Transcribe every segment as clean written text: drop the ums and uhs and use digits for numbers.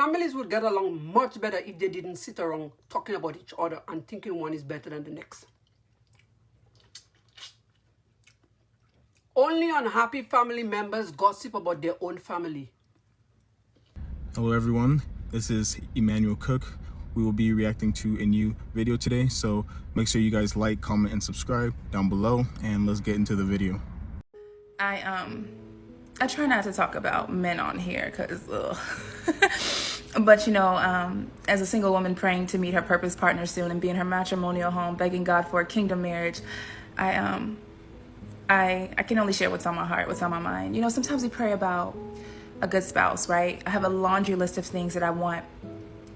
Families would get along much better if they didn't sit around talking about each other and thinking one is better than the next. Only unhappy family members gossip about their own family. Hello everyone, this is Emmanuel Cook. We will be reacting to a new video today, so make sure you guys like, comment, and subscribe down below, and let's get into the video. I try not to talk about men on here because, but you know, as a single woman praying to meet her purpose partner soon and be in her matrimonial home, begging God for a kingdom marriage, I can only share what's on my heart, what's on my mind. You know, sometimes we pray about a good spouse, right? I have a laundry list of things that I want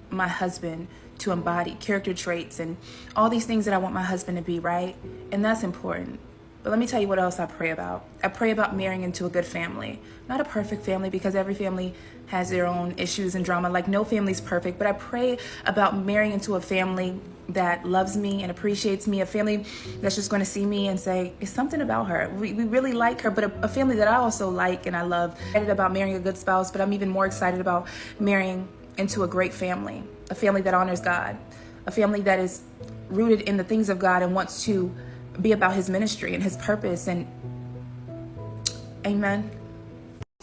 my husband to embody, character traits and all these things that I want my husband to be, right? And that's important. But let me tell you what else I pray about. I pray about marrying into a good family. Not a perfect family, because every family has their own issues and drama. Like, no family's perfect. But I pray about marrying into a family that loves me and appreciates me. A family that's just going to see me and say, it's something about her. We really like her. But a family that I also like and I love. I'm excited about marrying a good spouse, but I'm even more excited about marrying into a great family. A family that honors God. A family that is rooted in the things of God and wants to be about his ministry and his purpose. And amen.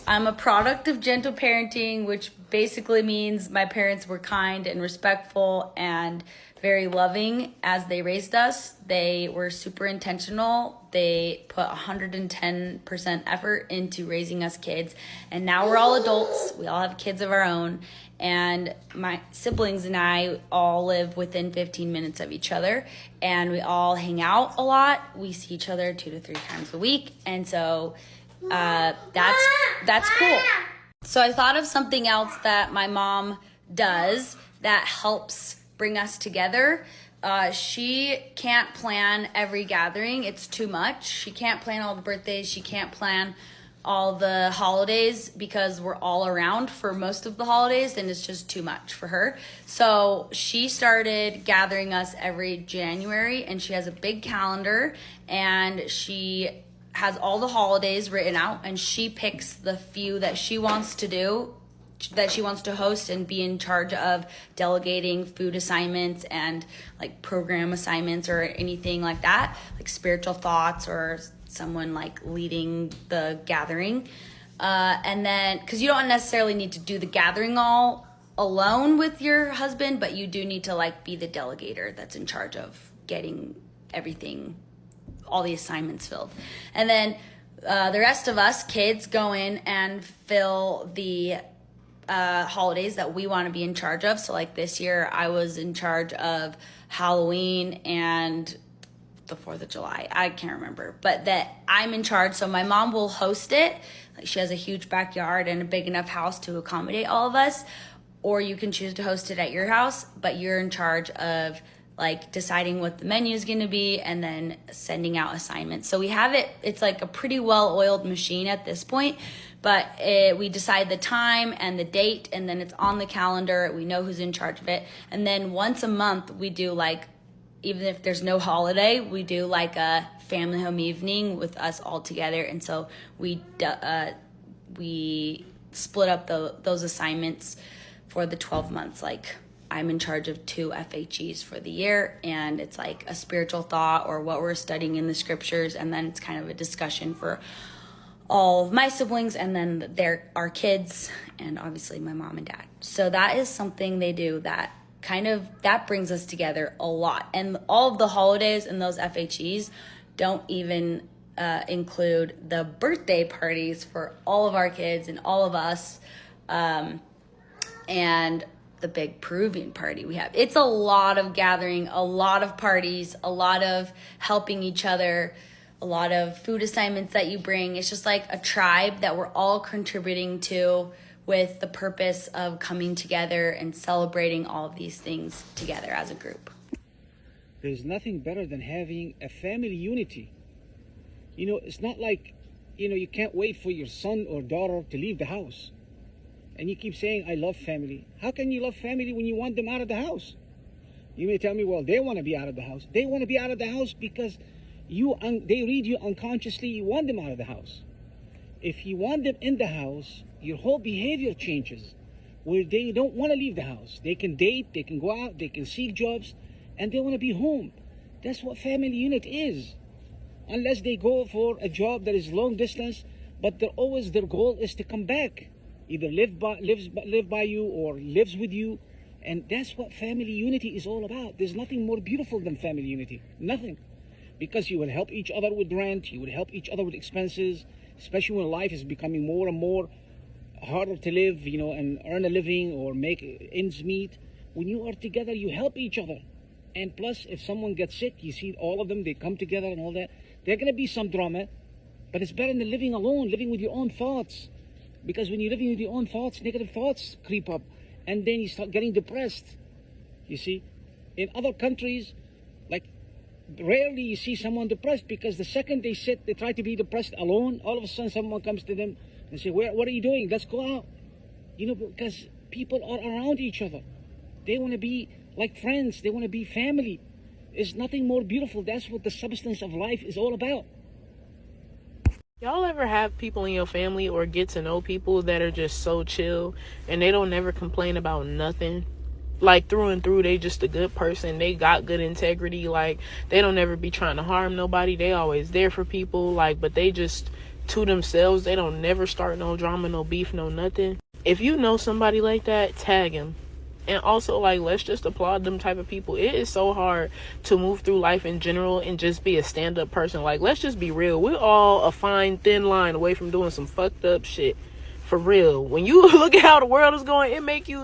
I'm a product of gentle parenting, which basically means my parents were kind and respectful and very loving as they raised us. They were super intentional. They put 110% effort into raising us kids. And now we're all adults. We all have kids of our own. And my siblings and I all live within 15 minutes of each other. And we all hang out a lot. We see each other 2 to 3 times a week. And so that's cool. So I thought of something else that my mom does that helps bring us together. She can't plan every gathering. It's too much. She can't plan all the birthdays. She can't plan all the holidays because we're all around for most of the holidays and it's just too much for her. So she started gathering us every January, and she has a big calendar and she has all the holidays written out, and she picks the few that she wants to do, that she wants to host and be in charge of delegating food assignments and like program assignments or anything like that, like spiritual thoughts or someone like leading the gathering. And then, because you don't necessarily need to do the gathering all alone with your husband, but you do need to like be the delegator that's in charge of getting everything, all the assignments filled. And then the rest of us kids go in and fill the holidays that we want to be in charge of. So like this year I was in charge of Halloween and the 4th of July. I can't remember, but that I'm in charge. So my mom will host it. Like, she has a huge backyard and a big enough house to accommodate all of us, or you can choose to host it at your house, but you're in charge of like deciding what the menu is going to be and then sending out assignments. So we have it, it's like a pretty well-oiled machine at this point, but we decide the time and the date, and then it's on the calendar. We know who's in charge of it. And then once a month we do, like, even if there's no holiday, we do like a family home evening with us all together. And so we split up those assignments for the 12 months. Like, I'm in charge of 2 FHEs for the year, and it's like a spiritual thought or what we're studying in the scriptures, and then it's kind of a discussion for all of my siblings, and then our kids, and obviously my mom and dad. So that is something they do that brings us together a lot. And all of the holidays and those FHEs don't even include the birthday parties for all of our kids and all of us, and the big Peruvian party we have. It's a lot of gathering, a lot of parties, a lot of helping each other, a lot of food assignments that you bring. It's just like a tribe that we're all contributing to, with the purpose of coming together and celebrating all of these things together as a group. There's nothing better than having a family unity. You know, it's not like, you know, you can't wait for your son or daughter to leave the house. And you keep saying, I love family. How can you love family when you want them out of the house? You may tell me, well, they want to be out of the house. They want to be out of the house because they read you unconsciously, you want them out of the house. If you want them in the house, your whole behavior changes. where they don't want to leave the house. They can date, they can go out, they can seek jobs, and they want to be home. That's what family unit is. Unless they go for a job that is long distance, but their goal is to come back, either live by you or lives with you. And that's what family unity is all about. There's nothing more beautiful than family unity. Nothing. Because you will help each other with rent, you will help each other with expenses, especially when life is becoming more and more harder to live, and earn a living or make ends meet. When you are together, you help each other. And plus, if someone gets sick, you see all of them, they come together and all that. There's going to be some drama, but it's better than living alone, living with your own thoughts. Because when you're living with your own thoughts, negative thoughts creep up, and then you start getting depressed. You see, in other countries, like, rarely you see someone depressed, because the second they try to be depressed alone, all of a sudden someone comes to them and say, what are you doing? Let's go out. Because people are around each other. They want to be like friends. They want to be family. There's nothing more beautiful. That's what the substance of life is all about. Y'all ever have people in your family or get to know people that are just so chill and they don't never complain about nothing? Like, through and through, they just a good person. They got good integrity. Like, they don't ever be trying to harm nobody. They always there for people. Like, but they just to themselves. They don't never start no drama, no beef, no nothing. If you know somebody like that, tag him. And also, like, let's just applaud them type of people. It is so hard to move through life in general and just be a stand-up person. Like, let's just be real. We're all a fine, thin line away from doing some fucked up shit. For real. When you look at how the world is going,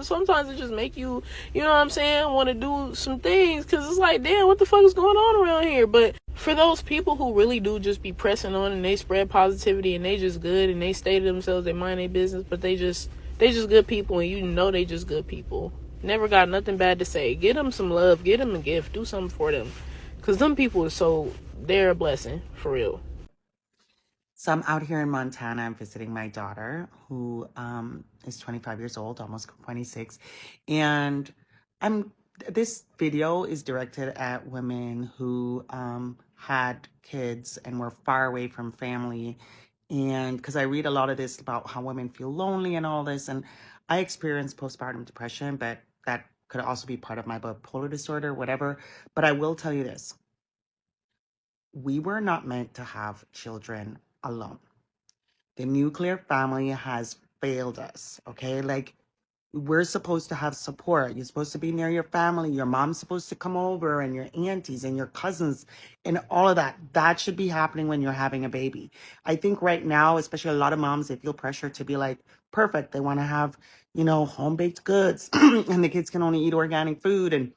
sometimes it just make you, you know what I'm saying, want to do some things. Because it's like, damn, what the fuck is going on around here? But for those people who really do just be pressing on and they spread positivity and they just good and they stay to themselves, they mind their business, but they just good people, and they just good people. Never got nothing bad to say. Get them some love. Get them a gift. Do something for them. Because them people they're a blessing. For real. So I'm out here in Montana. I'm visiting my daughter, who is 25 years old, almost 26. And this video is directed at women who had kids and were far away from family. And because I read a lot of this about how women feel lonely and all this. And I experienced postpartum depression, but that could also be part of my bipolar disorder, whatever. But I will tell you this. We were not meant to have children alone. The nuclear family has failed us, okay? Like, we're supposed to have support. You're supposed to be near your family. Your mom's supposed to come over, and your aunties and your cousins and all of that. That should be happening when you're having a baby. I think right now, especially a lot of moms, they feel pressure to be like perfect. They want to have, home-baked goods and the kids can only eat organic food, and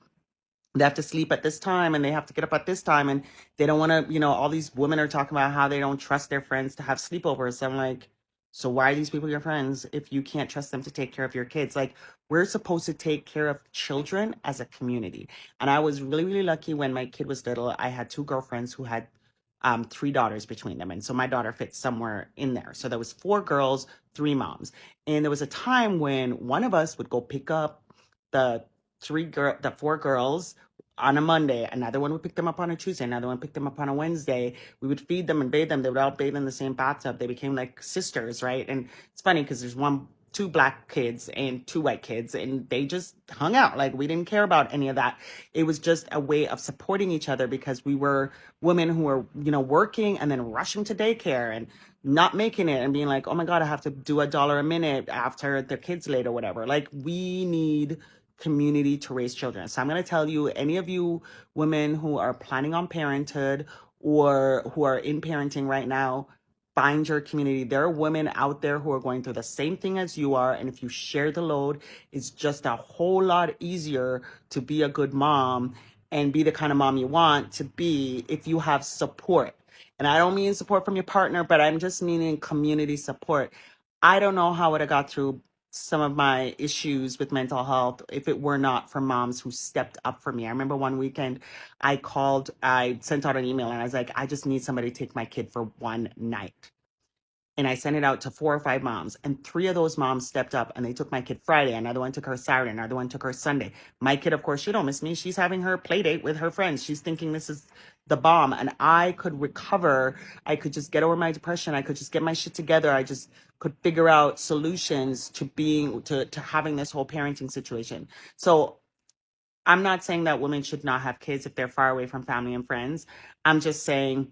they have to sleep at this time and they have to get up at this time, and they don't want to, all these women are talking about how they don't trust their friends to have sleepovers. So I'm like, so why are these people your friends if you can't trust them to take care of your kids? Like, we're supposed to take care of children as a community. And I was really, really lucky when my kid was little. I had two girlfriends who had 3 daughters between them. And so my daughter fits somewhere in there. So there was 4 girls, 3 moms. And there was a time when one of us would go pick up the 4 girls on a Monday. Another one would pick them up on a Tuesday. Another one picked them up on a Wednesday. We would feed them and bathe them. They would all bathe in the same bathtub. They became like sisters, right? And it's funny because there's 2 black kids and 2 white kids, and they just hung out. Like, we didn't care about any of that. It was just a way of supporting each other because we were women who were, working and then rushing to daycare and not making it and being like, oh my God, I have to do $1 a minute after their kids late or whatever. Like, we need community to raise children. So I'm going to tell you, any of you women who are planning on parenthood or who are in parenting right now, find your community. There are women out there who are going through the same thing as you are. And if you share the load, it's just a whole lot easier to be a good mom and be the kind of mom you want to be if you have support. And I don't mean support from your partner, but I'm just meaning community support. I don't know how I would have got through some of my issues with mental health if it were not for moms who stepped up for me. I remember one weekend I sent out an email and I was like, I just need somebody to take my kid for one night. and I sent it out to 4 or 5 moms, and 3 of those moms stepped up and they took my kid Friday, another one took her Saturday, another one took her Sunday. My kid, of course, she don't miss me. She's having her play date with her friends. She's thinking this is the bomb, and I could recover. I could just get over my depression. I could just get my shit together. I just could figure out solutions to having this whole parenting situation. So I'm not saying that women should not have kids if they're far away from family and friends. I'm just saying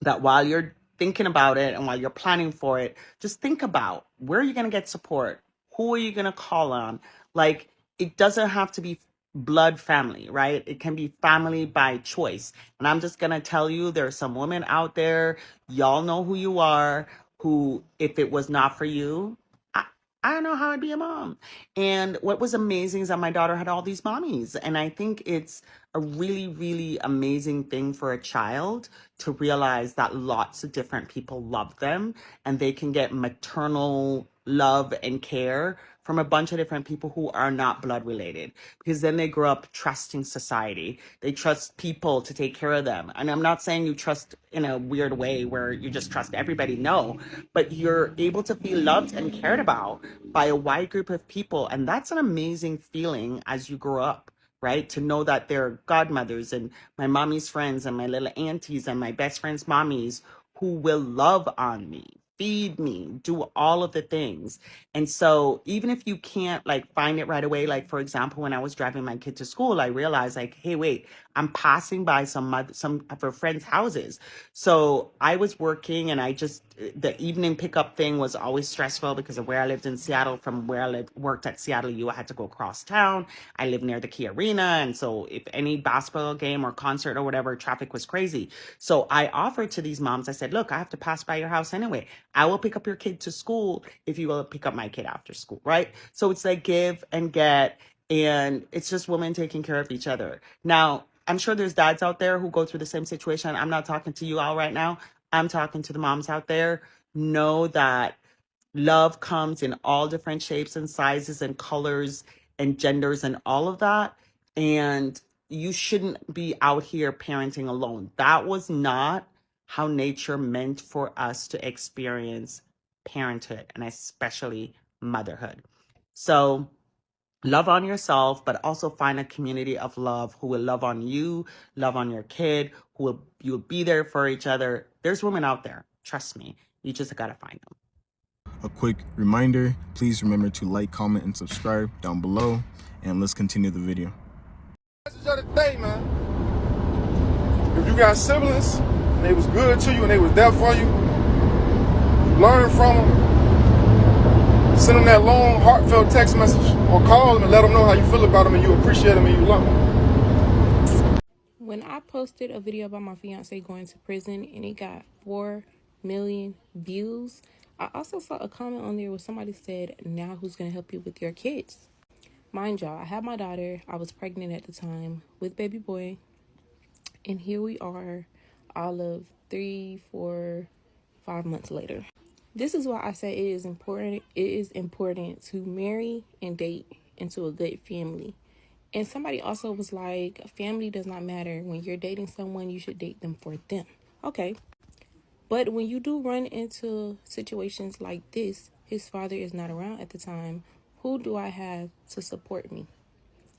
that while you're thinking about it and while you're planning for it, just think about, where are you going to get support? Who are you going to call on? Like, it doesn't have to be blood family, right? It can be family by choice. And I'm just going to tell you, there are some women out there, y'all know who you are, who, if it was not for you, I don't know how I'd be a mom. And what was amazing is that my daughter had all these mommies. And I think it's a really, really amazing thing for a child to realize that lots of different people love them and they can get maternal love and care from a bunch of different people who are not blood related, because then they grow up trusting society. They trust people to take care of them. And I'm not saying you trust in a weird way where you just trust everybody, no, but you're able to feel loved and cared about by a wide group of people. And that's an amazing feeling as you grow up, right? To know that there are godmothers and my mommy's friends and my little aunties and my best friend's mommies who will love on me, feed me, do all of the things. And so even if you can't like find it right away, like for example, when I was driving my kid to school, I realized like, hey, wait, I'm passing by some of her friends' houses. So I was working and the evening pickup thing was always stressful because of where I lived in Seattle. From where I worked at Seattle U, I had to go across town. I live near the Key Arena. And so if any basketball game or concert or whatever, traffic was crazy. So I offered to these moms, I said, look, I have to pass by your house anyway. I will pick up your kid to school if you will pick up my kid after school, right? So it's like give and get, and it's just women taking care of each other. Now, I'm sure there's dads out there who go through the same situation. I'm not talking to you all right now. I'm talking to the moms out there. Know that love comes in all different shapes and sizes and colors and genders and all of that. And you shouldn't be out here parenting alone. That was not how nature meant for us to experience parenthood and especially motherhood. So love on yourself, but also find a community of love who will love on you, love on your kid, you'll be there for each other. There's women out there. Trust me. You just gotta find them. A quick reminder, please remember to like, comment, and subscribe down below, and let's continue the video. Message of the day, man. If you got siblings and they was good to you and they was there for you, learn from them. Send them that long, heartfelt text message or call them and let them know how you feel about them and you appreciate them and you love them. When I posted a video about my fiance going to prison and it got 4 million views, I also saw a comment on there where somebody said, now who's going to help you with your kids? Mind y'all, I had my daughter. I was pregnant at the time with baby boy. And here we are all of 3, 4, 5 months later. This is why I say it is important to marry and date into a good family. And somebody also was like, family does not matter. When you're dating someone, you should date them for them. Okay. But when you do run into situations like this, his father is not around at the time, who do I have to support me?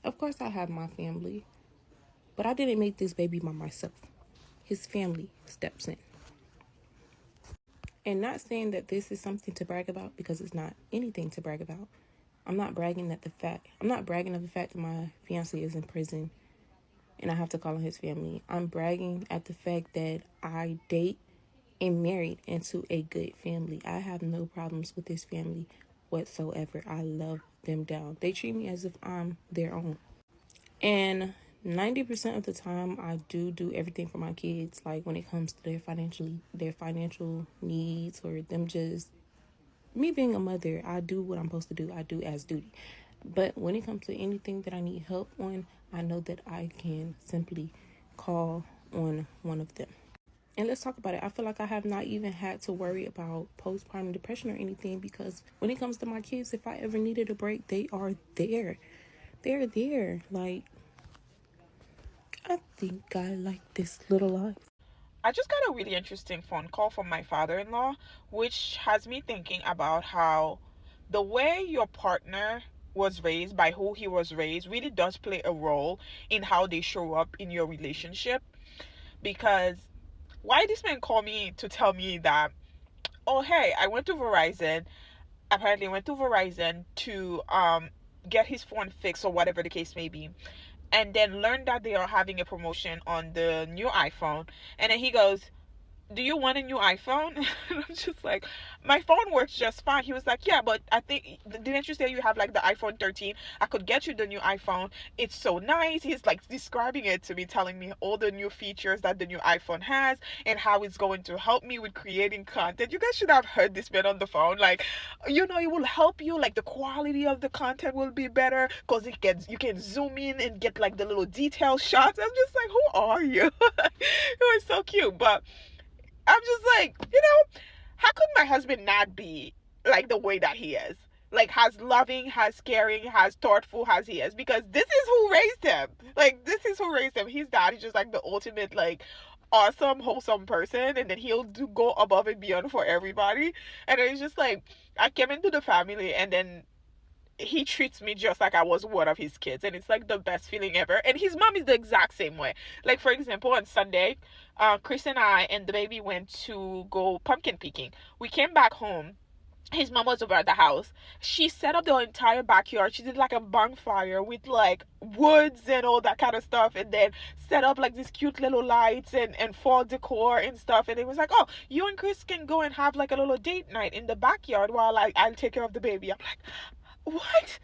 Of course I have my family, but I didn't make this baby by myself. His family steps in. And not saying that this is something to brag about, because it's not anything to brag about. I'm not bragging of the fact that my fiance is in prison and I have to call on his family. I'm bragging at the fact that I date and married into a good family. I have no problems with this family whatsoever. I love them down. They treat me as if I'm their own. And 90% of the time, I do everything for my kids. Like when it comes to their financial needs, or them just me being a mother, I do what I'm supposed to do. I do as duty. But when it comes to anything that I need help on, I know that I can simply call on one of them. And let's talk about it. I feel like I have not even had to worry about postpartum depression or anything, because when it comes to my kids, if I ever needed a break, they are there. They're there. Like, I think I like this little life. I just got a really interesting phone call from my father-in-law, which has me thinking about how the way your partner was raised, by who he was raised, really does play a role in how they show up in your relationship. Because why this man called me to tell me that, oh hey, I went to Verizon, apparently went to Verizon to get his phone fixed or whatever the case may be, and then learned that they are having a promotion on the new iPhone. And then he goes, do you want a new iPhone? And I'm just like, my phone works just fine. He was like, yeah, but I think, didn't you say you have like the iPhone 13? I could get you the new iPhone. It's so nice. He's like describing it to me, telling me all the new features that the new iPhone has and how it's going to help me with creating content. You guys should have heard this man on the phone. Like, you know, it will help you. Like the quality of the content will be better because you can zoom in and get like the little detail shots. I'm just like, who are you? It was so cute. But I'm just like, how could my husband not be like the way that he is? Like, as loving, as caring, as thoughtful as he is. Because this is who raised him. Like, this is who raised him. His dad is just like the ultimate, like, awesome, wholesome person. And then he'll go above and beyond for everybody. And it's just like, I came into the family and then he treats me just like I was one of his kids, and it's like the best feeling ever. And his mom is the exact same way. Like, for example, on Sunday, Chris and I and the baby went to go pumpkin picking. We came back home. His mom was over at the house. She set up the entire backyard. She did like a bonfire with like woods and all that kind of stuff, and then set up like these cute little lights and fall decor and stuff. And it was like, oh, you and Chris can go and have like a little date night in the backyard while I'll take care of the baby. I'm like, what?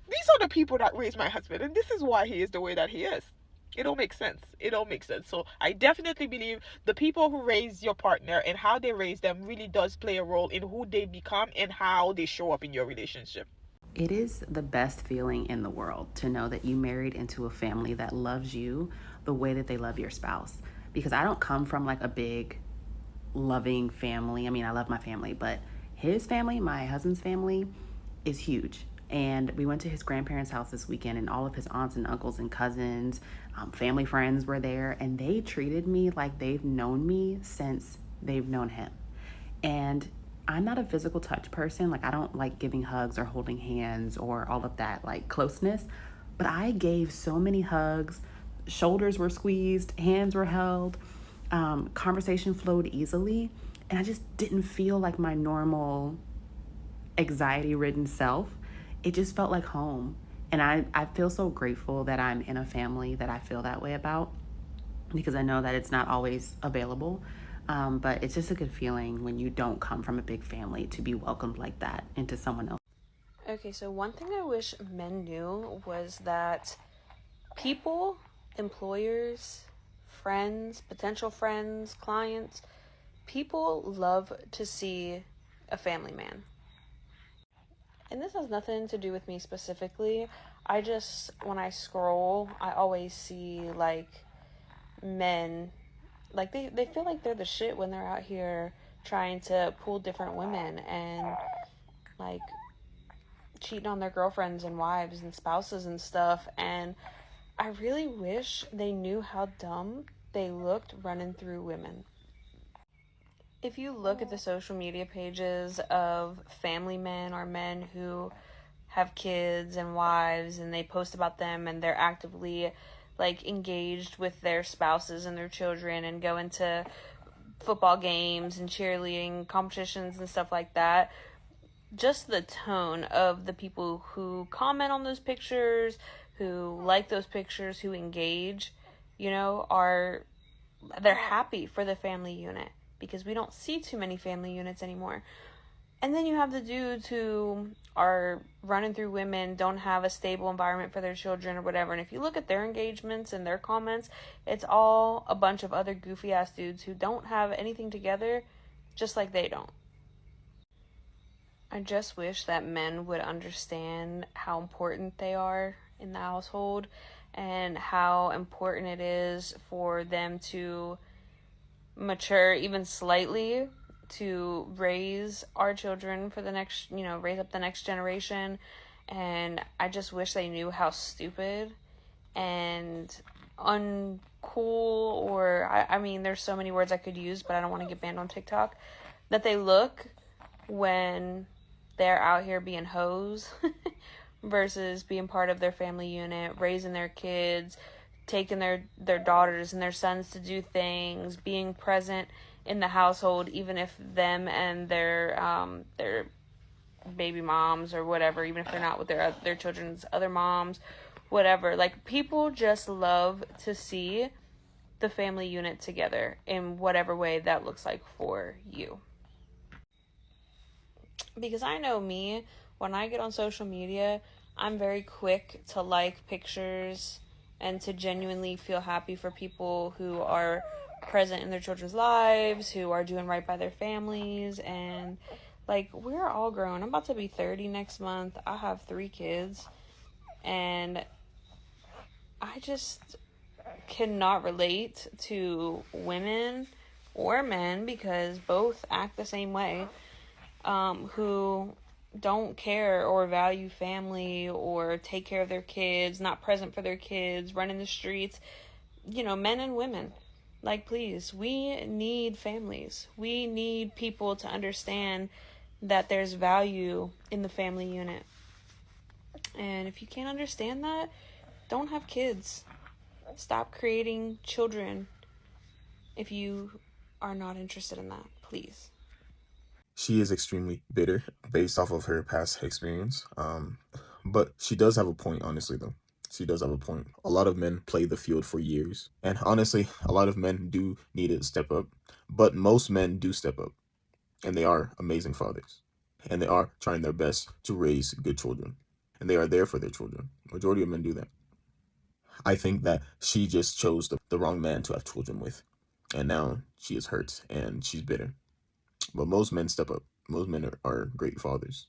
These are the people that raised my husband, and this is why he is the way that he is. It all makes sense. It all makes sense. So I definitely believe the people who raise your partner and how they raise them really does play a role in who they become and how they show up in your relationship. It is the best feeling in the world to know that you married into a family that loves you the way that they love your spouse. Because I don't come from like a big loving family. I mean, I love my family, but his family, my husband's family, is huge. And we went to his grandparents' house this weekend, and all of his aunts and uncles and cousins, family friends were there, and they treated me like they've known me since they've known him. And I'm not a physical touch person. Like, I don't like giving hugs or holding hands or all of that like closeness, but I gave so many hugs. Shoulders were squeezed, hands were held, conversation flowed easily, and I just didn't feel like my normal anxiety-ridden self. It just felt like home. And I feel so grateful that I'm in a family that I feel that way about, because I know that it's not always available. But it's just a good feeling when you don't come from a big family to be welcomed like that into someone else. Okay, so one thing I wish men knew was that people, employers, friends, potential friends, clients, people love to see a family man. And this has nothing to do with me specifically. I just, when I scroll, I always see, like, men, like, they feel like they're the shit when they're out here trying to pull different women and, like, cheating on their girlfriends and wives and spouses and stuff. And I really wish they knew how dumb they looked running through women. If you look at the social media pages of family men or men who have kids and wives, and they post about them and they're actively like engaged with their spouses and their children and go into football games and cheerleading competitions and stuff like that, just the tone of the people who comment on those pictures, who like those pictures, who engage, they're happy for the family unit. Because we don't see too many family units anymore. And then you have the dudes who are running through women, don't have a stable environment for their children or whatever. And if you look at their engagements and their comments, it's all a bunch of other goofy ass dudes who don't have anything together, just like they don't. I just wish that men would understand how important they are in the household and how important it is for them to mature even slightly to raise our children for the next, raise up the next generation. And I just wish they knew how stupid and cool, or I mean, there's so many words I could use, but I don't want to get banned on TikTok, that they look when they're out here being hoes versus being part of their family unit, raising their kids, taking their daughters and their sons to do things, being present in the household, even if them and their baby moms or whatever, even if they're not with their children's other moms, whatever. Like, people just love to see the family unit together in whatever way that looks like for you. Because I know me, when I get on social media, I'm very quick to like pictures and to genuinely feel happy for people who are present in their children's lives, who are doing right by their families. And like, we're all grown. I'm about to be 30 next month. I have 3 kids, and I just cannot relate to women or men, because both act the same way, who don't care or value family or take care of their kids, not present for their kids, running the streets, men and women. Like, please, we need families. We need people to understand that there's value in the family unit. And if you can't understand that, don't have kids. Stop creating children if you are not interested in that, please. She is extremely bitter based off of her past experience. But she does have a point, honestly, though. She does have a point. A lot of men play the field for years. And honestly, a lot of men do need to step up. But most men do step up. And they are amazing fathers. And they are trying their best to raise good children. And they are there for their children. Majority of men do that. I think that she just chose the wrong man to have children with. And now she is hurt and she's bitter. But most men step up. Most men are great fathers.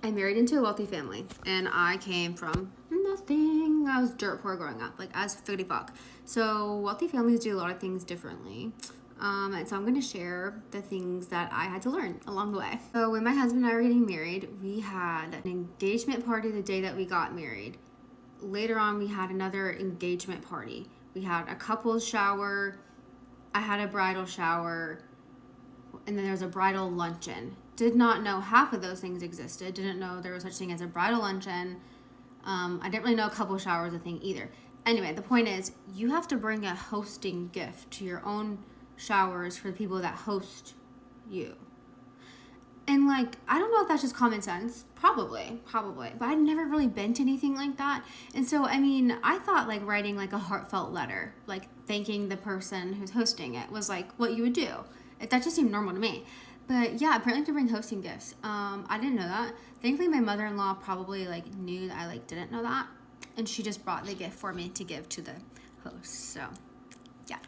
I married into a wealthy family, and I came from nothing. I was dirt poor growing up, like as figgity fuck. So wealthy families do a lot of things differently. And so I'm going to share the things that I had to learn along the way. So when my husband and I were getting married, we had an engagement party the day that we got married. Later on, we had another engagement party. We had a couple's shower. I had a bridal shower. And then there was a bridal luncheon. Did not know half of those things existed. Didn't know there was such thing as a bridal luncheon. I didn't really know a couple shower was a thing either. Anyway, the point is, you have to bring a hosting gift to your own showers for the people that host you. And like, I don't know if that's just common sense. Probably. But I'd never really been to anything like that. And so, I mean, I thought like writing like a heartfelt letter, like thanking the person who's hosting it, was like what you would do. That just seemed normal to me. But yeah, apparently to bring hosting gifts. I didn't know that. Thankfully, my mother-in-law probably like knew that I like didn't know that. And she just brought the gift for me to give to the host. So yeah.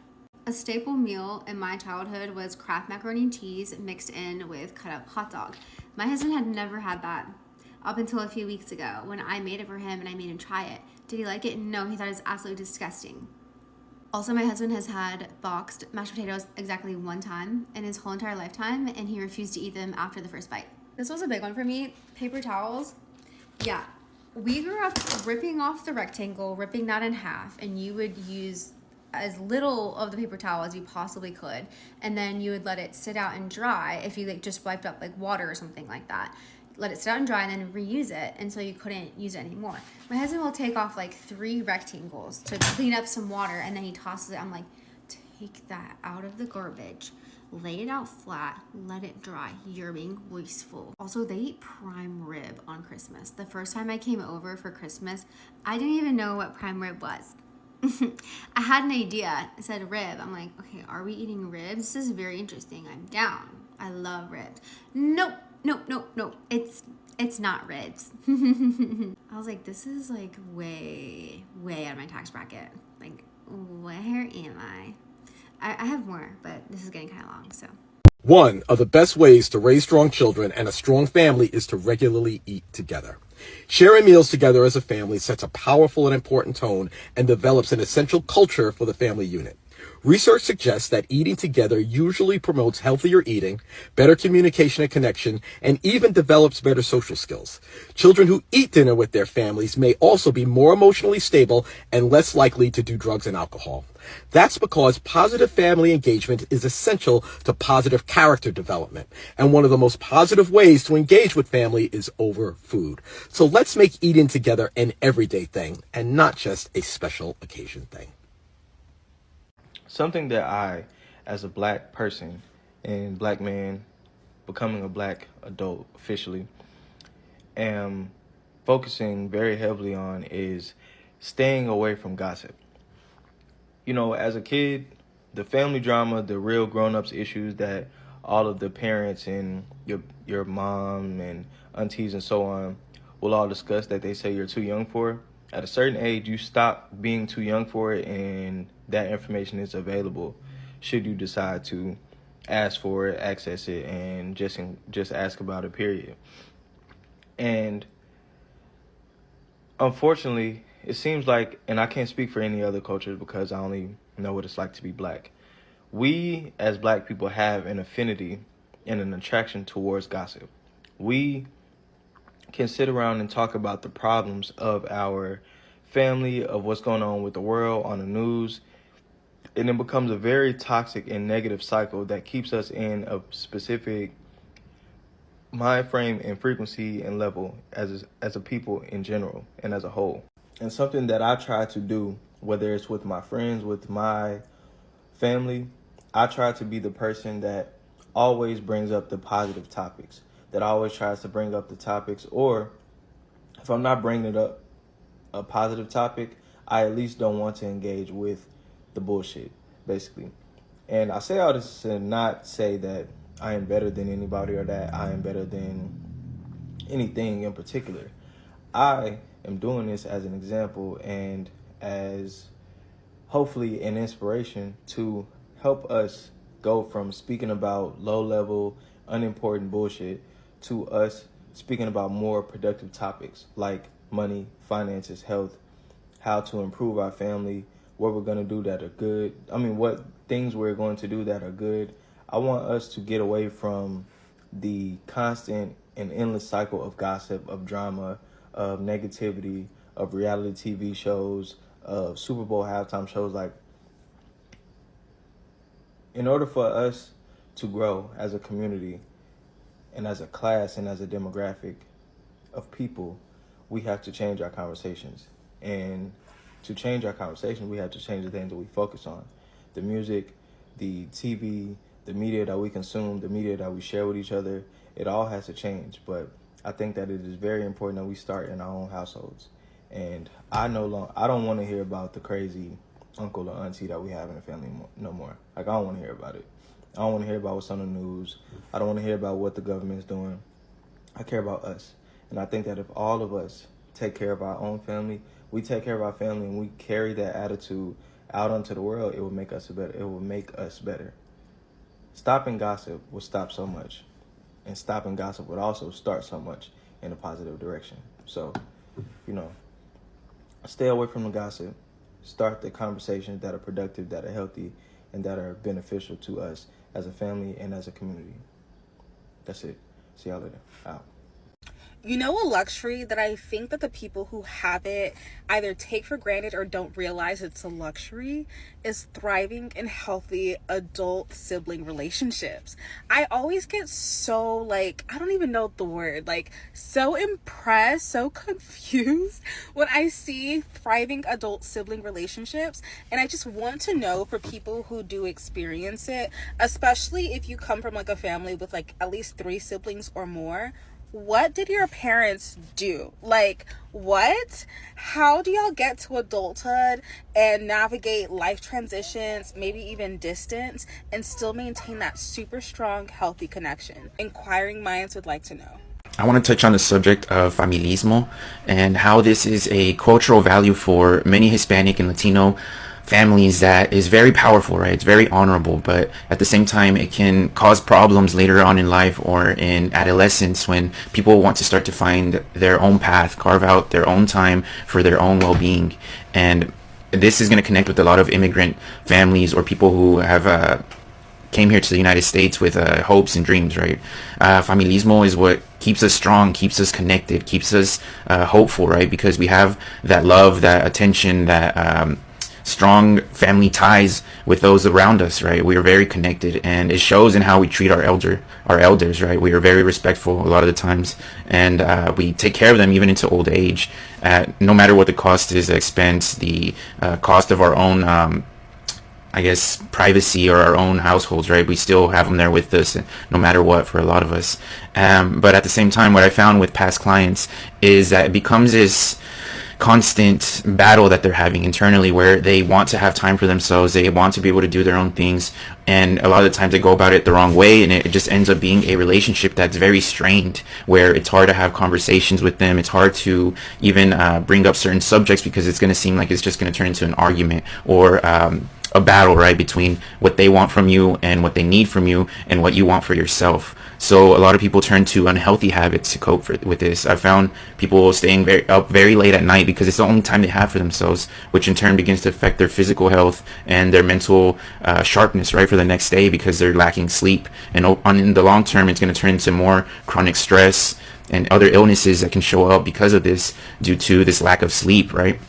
A staple meal in my childhood was Kraft macaroni and cheese mixed in with cut up hot dog. My husband had never had that up until a few weeks ago when I made it for him and I made him try it. Did he like it? No, he thought it was absolutely disgusting. Also, my husband has had boxed mashed potatoes exactly one time in his whole entire lifetime, and he refused to eat them after the first bite. This was a big one for me. Paper towels. Yeah, we grew up ripping off the rectangle, ripping that in half, and you would use as little of the paper towel as you possibly could, and then you would let it sit out and dry if you like just wiped up like water or something like that. Let it sit out and dry and then reuse it, and so you couldn't use it anymore. My husband will take off like 3 rectangles to clean up some water, and then he tosses it. I'm like, take that out of the garbage, lay it out flat, let it dry. You're being wasteful. Also, they eat prime rib on Christmas. The first time I came over for Christmas, I didn't even know what prime rib was. I had an idea. It said rib. I'm like, okay, are we eating ribs? This is very interesting. I'm down. I love ribs. Nope. It's not ribs. I was like, this is like way out of my tax bracket. Like, where am I? I have more, but this is getting kind of long, so. One of the best ways to raise strong children and a strong family is to regularly eat together. Sharing meals together as a family sets a powerful and important tone and develops an essential culture for the family unit. Research suggests that eating together usually promotes healthier eating, better communication and connection, and even develops better social skills. Children who eat dinner with their families may also be more emotionally stable and less likely to do drugs and alcohol. That's because positive family engagement is essential to positive character development. And one of the most positive ways to engage with family is over food. So let's make eating together an everyday thing and not just a special occasion thing. Something that I, as a black person and black man, becoming a black adult officially, am focusing very heavily on is staying away from gossip. You know, as a kid, the family drama, the real grown-ups issues that all of the parents and your mom and aunties and so on will all discuss that they say you're too young for. At a certain age, you stop being too young for it, and that information is available should you decide to ask for it, access it, and just ask about it, period. And unfortunately, it seems like, and I can't speak for any other cultures because I only know what it's like to be black, we as black people have an affinity and an attraction towards gossip. We can sit around and talk about the problems of our family, of what's going on with the world, on the news, and it becomes a very toxic and negative cycle that keeps us in a specific mind frame and frequency and level as a people in general and as a whole. And something that I try to do, whether it's with my friends, with my family, I try to be the person that always brings up the positive topics, that always tries to bring up the topics, or if I'm not bringing it up a positive topic, I at least don't want to engage with the bullshit, basically. And I say all this to not say that I am better than anybody or that I am better than anything in particular. I am doing this as an example and as hopefully an inspiration to help us go from speaking about low-level, unimportant bullshit to us speaking about more productive topics like money, finances, health, how to improve our family, what we're going to do that are good. What things we're going to do that are good. I want us to get away from the constant and endless cycle of gossip, of drama, of negativity, of reality TV shows, of Super Bowl halftime shows. Like, in order for us to grow as a community and as a class and as a demographic of people, we have to change our conversations. And to change our conversation, we have to change the things that we focus on. The music, the TV, the media that we consume, the media that we share with each other, it all has to change. But I think that it is very important that we start in our own households. And I don't want to hear about the crazy uncle or auntie that we have in the family no more. Like, I don't want to hear about it. I don't want to hear about what's on the news. I don't want to hear about what the government's doing. I care about us. And I think that if all of us take care of our own family, we take care of our family, and we carry that attitude out onto the world, it will make us better. It will make us better. Stopping gossip will stop so much. And stopping gossip would also start so much in a positive direction. So, stay away from the gossip. Start the conversations that are productive, that are healthy, and that are beneficial to us as a family and as a community. That's it. See y'all later. Out. You know, a luxury that I think that the people who have it either take for granted or don't realize it's a luxury is thriving in healthy adult sibling relationships. I always get so, I don't even know the word, so impressed, so confused when I see thriving adult sibling relationships. And I just want to know, for people who do experience it, especially if you come from a family with at least 3 siblings or more, what did your parents do? What? How do y'all get to adulthood and navigate life transitions, maybe even distance, and still maintain that super strong, healthy connection? Inquiring minds would like to know. I want to touch on the subject of familismo and how this is a cultural value for many Hispanic and Latino families that is very powerful, right? It's very honorable, but at the same time, it can cause problems later on in life or in adolescence when people want to start to find their own path, carve out their own time for their own well-being. And this is going to connect with a lot of immigrant families or people who have came here to the United States with hopes and dreams, right? Familismo is what keeps us strong, keeps us connected, keeps us hopeful, right? Because we have that love, that attention, that strong family ties with those around us, right? We are very connected, and it shows in how we treat our elders, right? We are very respectful a lot of the times, and we take care of them even into old age, no matter what the cost is, the expense, the cost of our own I guess privacy or our own households, right? We still have them there with us no matter what for a lot of us. But at the same time, what I found with past clients is that it becomes this constant battle that they're having internally where they want to have time for themselves, they want to be able to do their own things, and a lot of the times they go about it the wrong way, and it just ends up being a relationship that's very strained, where it's hard to have conversations with them, it's hard to even bring up certain subjects because it's going to seem like it's just going to turn into an argument or a battle, right, between what they want from you and what they need from you and what you want for yourself. So a lot of people turn to unhealthy habits to cope with this. I found people staying up very late at night because it's the only time they have for themselves, which in turn begins to affect their physical health and their mental sharpness, right, for the next day because they're lacking sleep. And in the long term, it's going to turn into more chronic stress and other illnesses that can show up because of this due to this lack of sleep, right?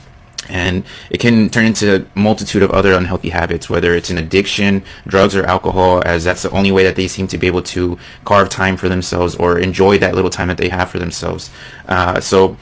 And it can turn into a multitude of other unhealthy habits, whether it's an addiction, drugs, or alcohol, as that's the only way that they seem to be able to carve time for themselves or enjoy that little time that they have for themselves. So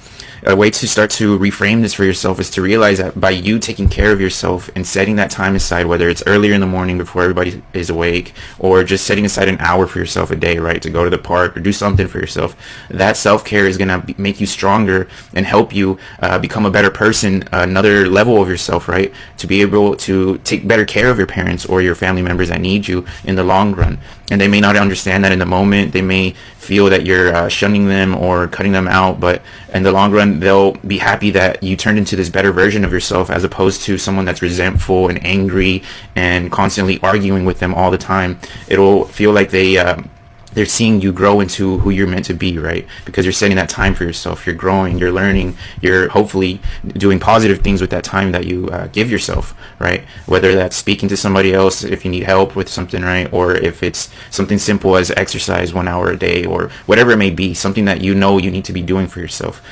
a way to start to reframe this for yourself is to realize that by you taking care of yourself and setting that time aside, whether it's earlier in the morning before everybody is awake, or just setting aside an hour for yourself a day, right, to go to the park or do something for yourself, that self-care is going to make you stronger and help you become a better person, another level of yourself, right, to be able to take better care of your parents or your family members that need you in the long run. And they may not understand that in the moment. They may feel that you're shunning them or cutting them out, but in the long run, they'll be happy that you turned into this better version of yourself as opposed to someone that's resentful and angry and constantly arguing with them all the time. It'll feel like they're seeing you grow into who you're meant to be, right? Because you're setting that time for yourself. You're growing, you're learning, you're hopefully doing positive things with that time that you give yourself, right? Whether that's speaking to somebody else if you need help with something, right? Or if it's something simple as exercise 1 hour a day or whatever it may be, something that you know you need to be doing for yourself.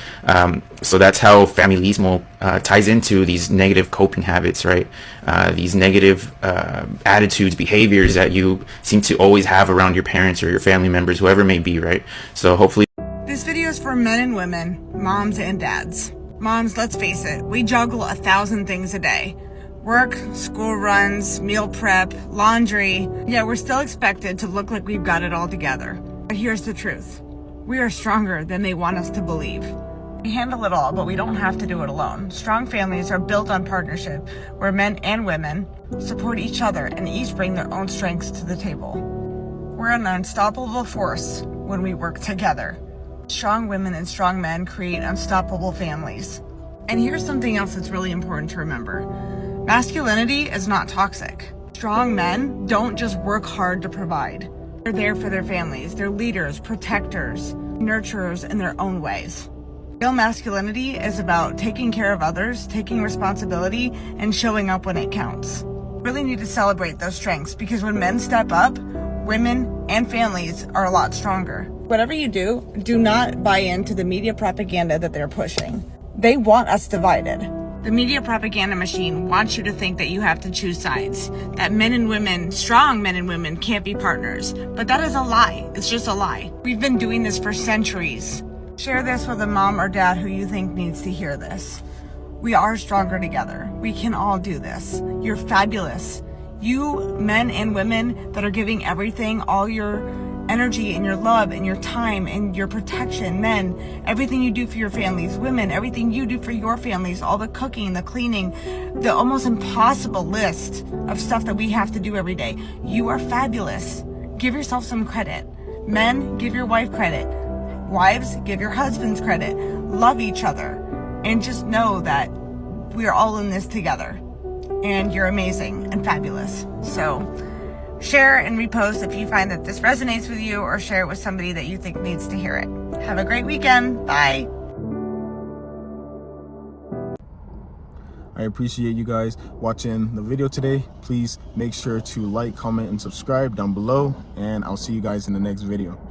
So that's how familismo ties into these negative coping habits, right? These negative attitudes, behaviors that you seem to always have around your parents or your family members, whoever it may be, right? So hopefully this video is for men and women, moms and dads. Moms, let's face it, we juggle 1,000 things a day. Work, school runs, meal prep, laundry, yet we're still expected to look like we've got it all together. But here's the truth. We are stronger than they want us to believe. We handle it all, but we don't have to do it alone. Strong families are built on partnership, where men and women support each other and each bring their own strengths to the table. We're an unstoppable force when we work together. Strong women and strong men create unstoppable families. And here's something else that's really important to remember. Masculinity is not toxic. Strong men don't just work hard to provide. They're there for their families. They're leaders, protectors, nurturers in their own ways. Real masculinity is about taking care of others, taking responsibility, and showing up when it counts. We really need to celebrate those strengths because when men step up, women and families are a lot stronger. Whatever you do, do not buy into the media propaganda that they're pushing. They want us divided. The media propaganda machine wants you to think that you have to choose sides, that men and women, strong men and women, can't be partners. But that is a lie. It's just a lie. We've been doing this for centuries. Share this with a mom or dad who you think needs to hear this. We are stronger together. We can all do this. You're fabulous. You, men and women that are giving everything, all your energy and your love and your time and your protection, men, everything you do for your families, women, everything you do for your families, all the cooking, the cleaning, the almost impossible list of stuff that we have to do every day. You are fabulous. Give yourself some credit. Men, give your wife credit. Wives, give your husbands credit. Love each other. And just know that we are all in this together. And you're amazing and fabulous. So share and repost if you find that this resonates with you, or share it with somebody that you think needs to hear it. Have a great weekend. Bye. I appreciate you guys watching the video today. Please make sure to like, comment, and subscribe down below, and I'll see you guys in the next video.